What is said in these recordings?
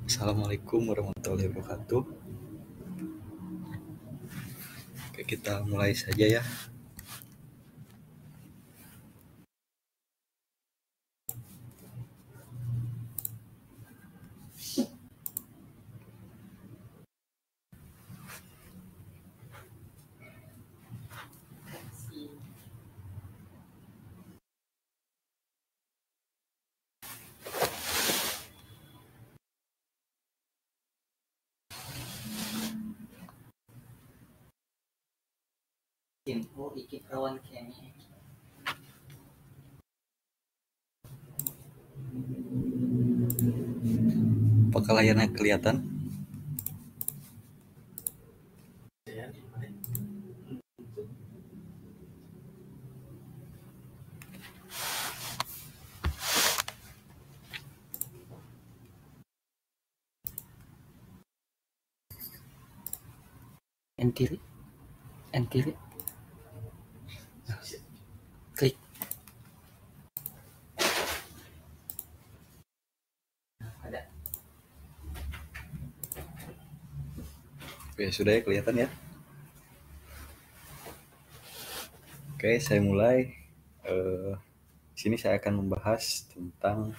Assalamualaikum warahmatullahi wabarakatuh. Oke, kita mulai saja ya. Apakah layarnya kelihatan? Kiri, klik. Oke, sudah ya kelihatan ya. Oke, saya mulai. Di sini saya akan membahas tentang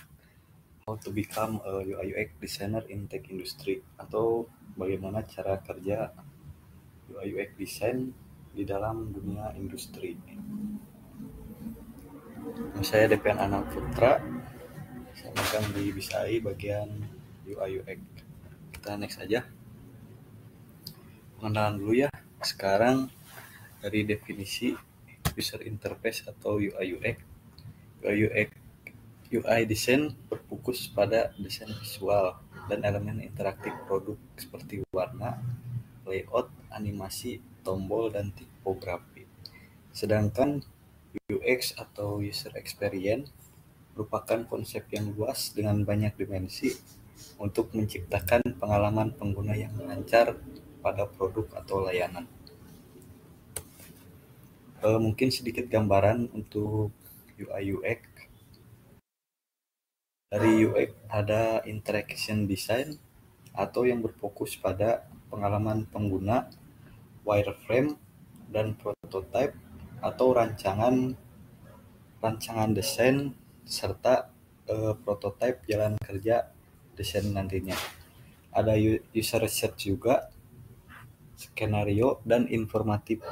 how to become a UI UX designer in tech industry atau bagaimana cara kerja UI UX design di dalam dunia industri. Saya Depian Anang Putra. Saya magang di BISAI bagian UI UX. Kita next aja. Pengenalan dulu ya. Sekarang dari definisi user interface atau UI UX. UI design berfokus pada desain visual dan elemen interaktif produk seperti warna, layout, animasi, tombol, dan tipografi. Sedangkan UX atau user experience merupakan konsep yang luas dengan banyak dimensi untuk menciptakan pengalaman pengguna yang lancar pada produk atau layanan. Mungkin sedikit gambaran untuk UI UX. Dari UX ada interaction design atau yang berfokus pada pengalaman pengguna, wireframe, dan prototype atau rancangan desain serta prototype jalan kerja desain nantinya. Ada user research juga, skenario, dan informatif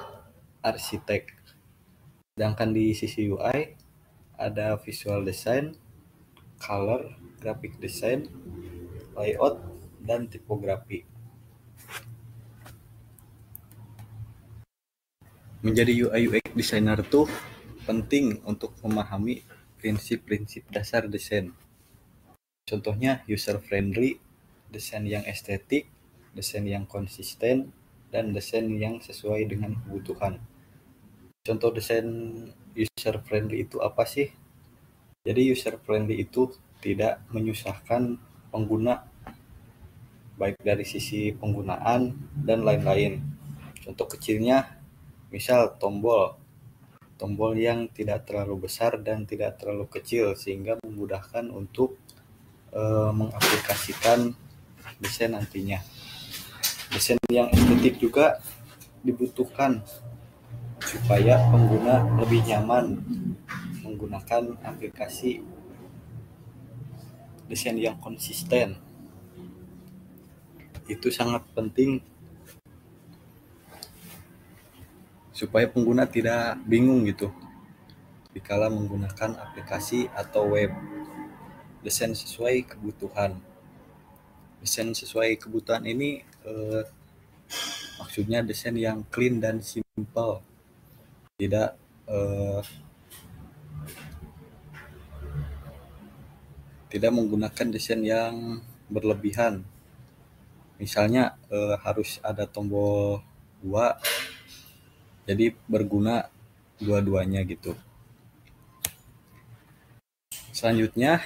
arsitek. Sedangkan di sisi UI ada visual design, color, graphic design, layout, dan tipografi. Menjadi UI UX designer tuh penting untuk memahami prinsip-prinsip dasar desain. Contohnya user friendly, desain yang estetik, desain yang konsisten, dan desain yang sesuai dengan kebutuhan. Contoh desain user friendly itu apa sih? Jadi user friendly itu tidak menyusahkan pengguna baik dari sisi penggunaan dan lain-lain. Contoh kecilnya misal tombol yang tidak terlalu besar dan tidak terlalu kecil sehingga memudahkan untuk mengaplikasikan desain nantinya. Desain yang estetik juga dibutuhkan supaya pengguna lebih nyaman menggunakan aplikasi. Desain yang konsisten itu sangat penting supaya pengguna tidak bingung gitu dikala menggunakan aplikasi atau web. Desain sesuai kebutuhan. Desain sesuai kebutuhan ini maksudnya desain yang clean dan simple, tidak menggunakan desain yang berlebihan. Misalnya harus ada tombol 2, jadi berguna dua-duanya gitu. Selanjutnya,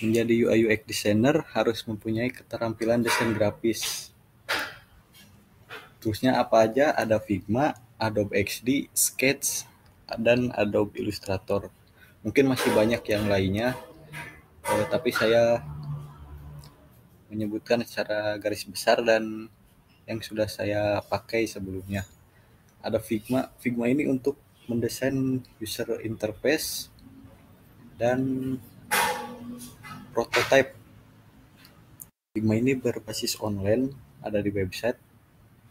menjadi UI UX designer harus mempunyai keterampilan desain grafis. Toolsnya apa aja? Ada Figma, Adobe XD, Sketch, dan Adobe Illustrator. Mungkin masih banyak yang lainnya, tapi saya menyebutkan secara garis besar dan yang sudah saya pakai sebelumnya. Ada Figma. Figma ini untuk mendesain user interface dan prototype. Figma ini berbasis online, ada di website,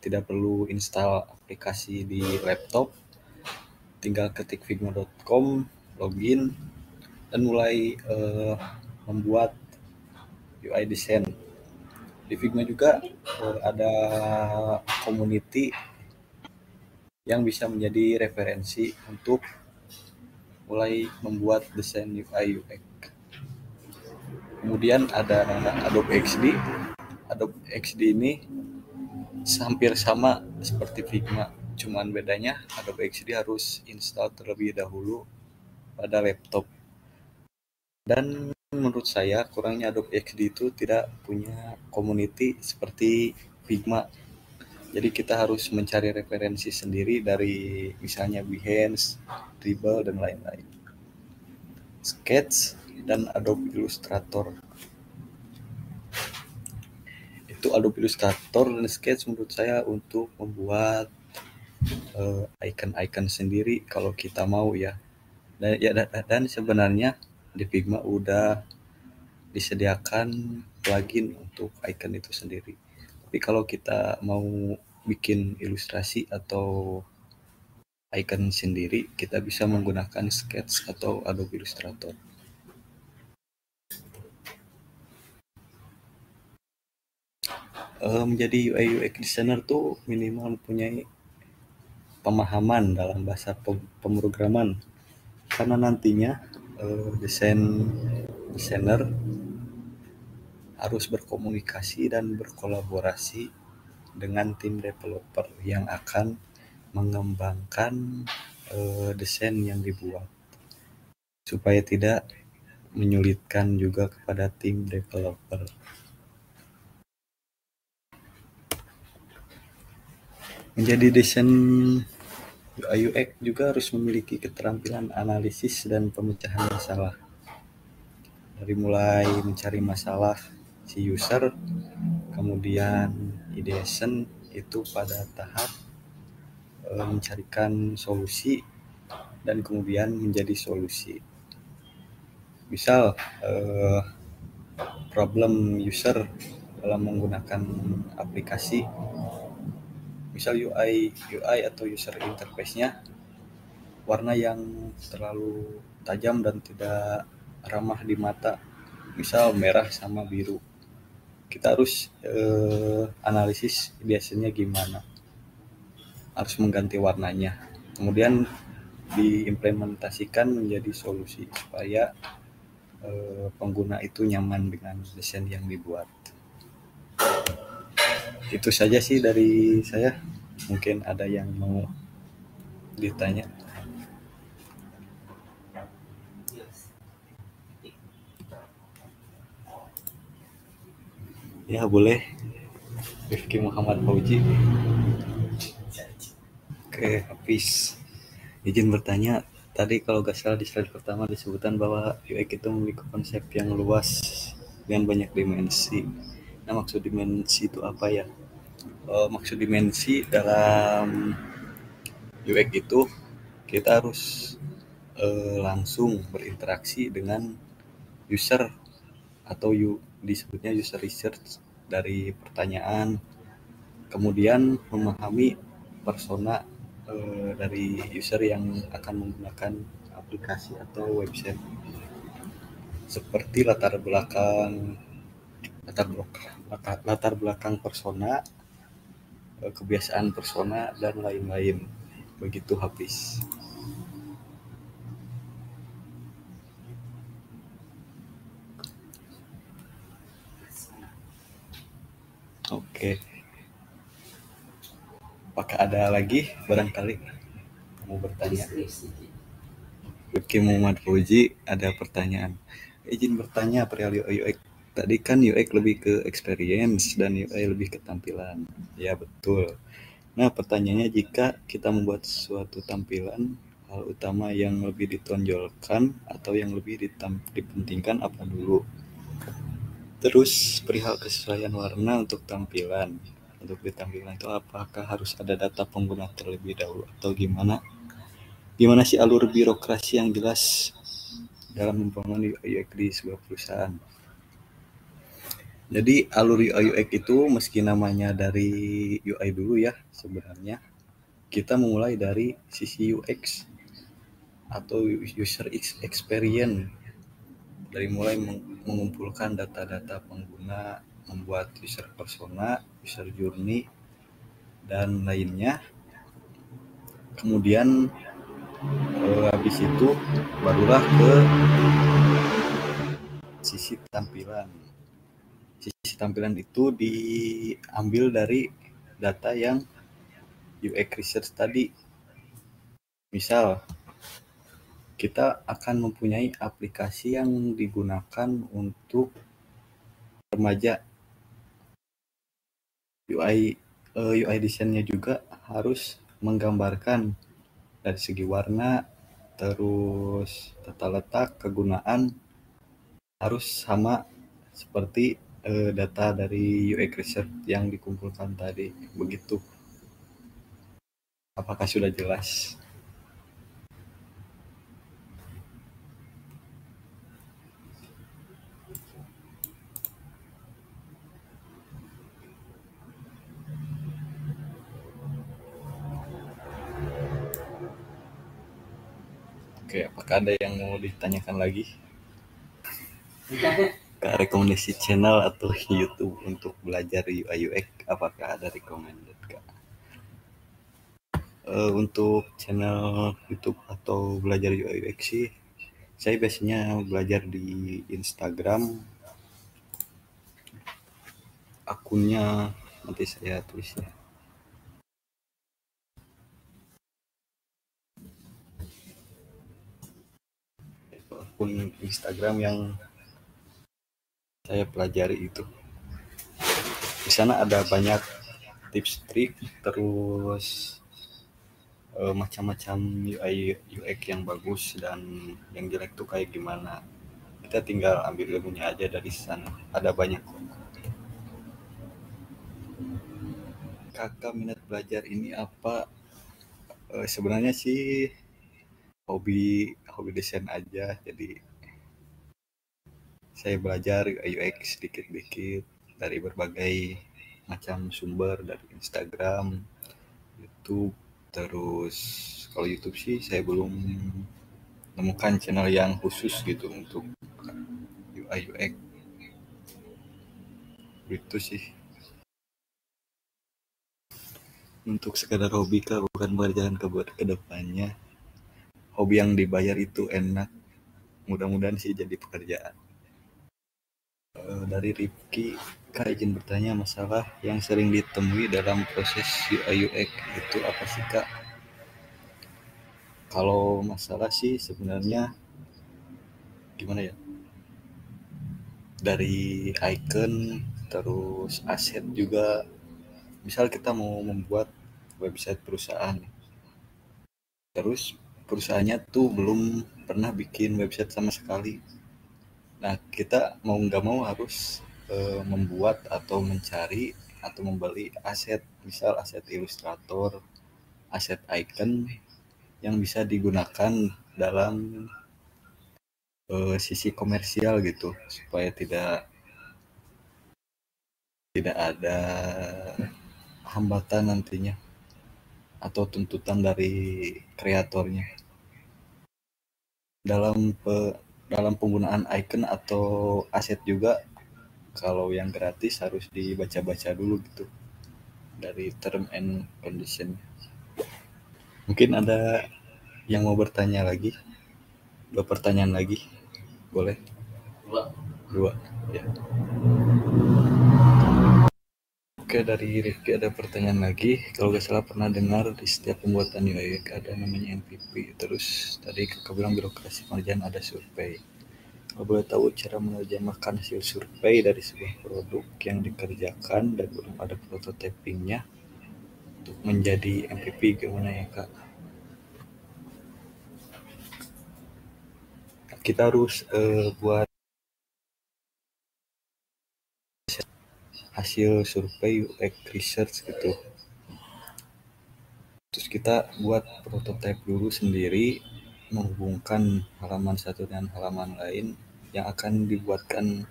tidak perlu install aplikasi di laptop, tinggal ketik figma.com, login, dan mulai membuat UI design. Di Figma juga ada community yang bisa menjadi referensi untuk mulai membuat desain UI UX. Kemudian ada Adobe XD. Adobe XD ini hampir sama seperti Figma, cuman bedanya Adobe XD harus install terlebih dahulu pada laptop. Dan menurut saya kurangnya Adobe XD itu tidak punya community seperti Figma. Jadi kita harus mencari referensi sendiri dari misalnya Behance, Dribble, dan lain-lain. Sketch dan Adobe Illustrator. Itu Adobe Illustrator dan Sketch menurut saya untuk membuat icon-icon sendiri kalau kita mau ya. Dan sebenarnya di Figma udah disediakan plugin untuk icon itu sendiri. Tapi kalau kita mau bikin ilustrasi atau icon sendiri, kita bisa menggunakan Sketch atau Adobe Illustrator. Menjadi UI UX designer tuh minimal mempunyai pemahaman dalam bahasa pemrograman, karena nantinya desainer harus berkomunikasi dan berkolaborasi dengan tim developer yang akan mengembangkan desain yang dibuat, supaya tidak menyulitkan juga kepada tim developer. Menjadi desain UI UX juga harus memiliki keterampilan analisis dan pemecahan masalah. Dari mulai mencari masalah si user, kemudian ideation itu pada tahap mencarikan solusi, dan kemudian menjadi solusi. Misal problem user dalam menggunakan aplikasi, misal UI atau user interface-nya warna yang terlalu tajam dan tidak ramah di mata, misal merah sama biru. Kita harus analisis biasanya gimana, harus mengganti warnanya, kemudian diimplementasikan menjadi solusi supaya pengguna itu nyaman dengan desain yang dibuat. Itu saja sih dari saya. Mungkin ada yang mau ditanya. Ya boleh. Rifki Muhammad Fauji. Oke, Hafiz. Izin bertanya, tadi kalau gak salah di slide pertama disebutkan bahwa UX itu memiliki konsep yang luas dengan banyak dimensi. Nah, maksud dimensi itu apa ya? Maksud dimensi dalam UX itu kita harus langsung berinteraksi dengan user atau disebutnya user research dari pertanyaan, kemudian memahami persona dari user yang akan menggunakan aplikasi atau website, seperti latar belakang persona, kebiasaan persona, dan lain-lain. Begitu, Hafiz. Oke. Apakah ada lagi barangkali mau bertanya? Oke, Muhammad Fauji ada pertanyaan. Izin bertanya perihal UX. Tadi kan UX lebih ke experience dan UI lebih ke tampilan. Ya, betul. Nah, pertanyaannya, jika kita membuat suatu tampilan, hal utama yang lebih ditonjolkan atau yang lebih dipentingkan apa dulu? Terus perihal kesesuaian warna untuk tampilan. Untuk di tampilan itu apakah harus ada data pengguna terlebih dahulu atau gimana? Gimana sih alur birokrasi yang jelas dalam membangun UI UX di sebuah perusahaan? Jadi alur UI UX itu meski namanya dari UI dulu ya, sebenarnya kita memulai dari sisi UX atau user experience, dari mulai mengumpulkan data-data pengguna, membuat user persona, user journey, dan lainnya. Kemudian habis itu barulah ke sisi tampilan. Sisi tampilan itu diambil dari data yang UX research tadi. Misal, kita akan mempunyai aplikasi yang digunakan untuk remaja. UI desainnya juga harus menggambarkan dari segi warna, terus tata letak, kegunaan harus sama seperti data dari UX research yang dikumpulkan tadi. Begitu. Apakah sudah jelas? Oke, apakah ada yang mau ditanyakan lagi? Kak, rekomendasi channel atau YouTube untuk belajar UI UX, apakah ada recommended, Kak? Untuk channel YouTube atau belajar UI UX sih, saya biasanya belajar di Instagram. Akunnya nanti saya tulis ya. Akun Instagram yang saya pelajari itu. Di sana ada banyak tips trik, terus macam-macam UI UX yang bagus dan yang jelek tuh kayak gimana. Kita tinggal ambil ilmunya aja dari sana. Ada banyak. Kakak minat belajar ini apa? Sebenarnya sih hobi hobi desain aja. Jadi saya belajar UI UX sedikit-sedikit dari berbagai macam sumber, dari Instagram, YouTube. Terus kalau YouTube sih saya belum menemukan channel yang khusus gitu untuk UI UX. Itu sih untuk sekadar hobi kah, bukan berjalan ke depannya. Hobi yang dibayar itu enak, mudah-mudahan sih jadi pekerjaan. Dari Rifki, Kak izin bertanya, masalah yang sering ditemui dalam proses UI UX itu apa sih, Kak? Kalau masalah sih sebenarnya gimana ya, dari icon terus aset juga. Misal kita mau membuat website perusahaan, terus perusahaannya tuh belum pernah bikin website sama sekali. Nah, kita mau nggak mau harus membuat atau mencari atau membeli aset, misal aset ilustrator, aset icon yang bisa digunakan dalam sisi komersial gitu, supaya tidak ada hambatan nantinya atau tuntutan dari kreatornya dalam dalam penggunaan icon atau aset juga. Kalau yang gratis harus dibaca-baca dulu gitu dari term and condition. Mungkin ada yang mau bertanya lagi? Dua pertanyaan lagi, boleh? Dua. Ya. Oke, dari Rifki ada pertanyaan lagi. Kalau nggak salah pernah dengar di setiap pembuatan UI ada namanya MVP. Terus tadi kakak bilang birokrasi pengerjaan ada survei. Kalau boleh tahu cara menerjemahkan hasil survei dari sebuah produk yang dikerjakan dan belum ada prototypingnya untuk menjadi MVP gimana ya, Kak? Kita harus buat hasil survei UX research gitu. Terus kita buat prototipe dulu sendiri, menghubungkan halaman satu dengan halaman lain yang akan dibuatkan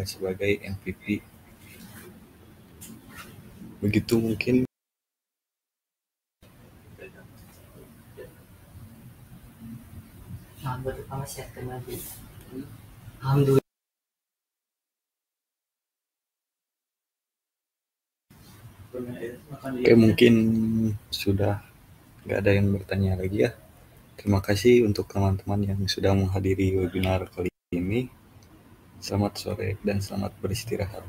sebagai MVP. Begitu mungkin. Alhamdulillah. Oke, mungkin sudah nggak ada yang bertanya lagi ya. Terima kasih untuk teman-teman yang sudah menghadiri webinar kali ini. Selamat sore dan selamat beristirahat.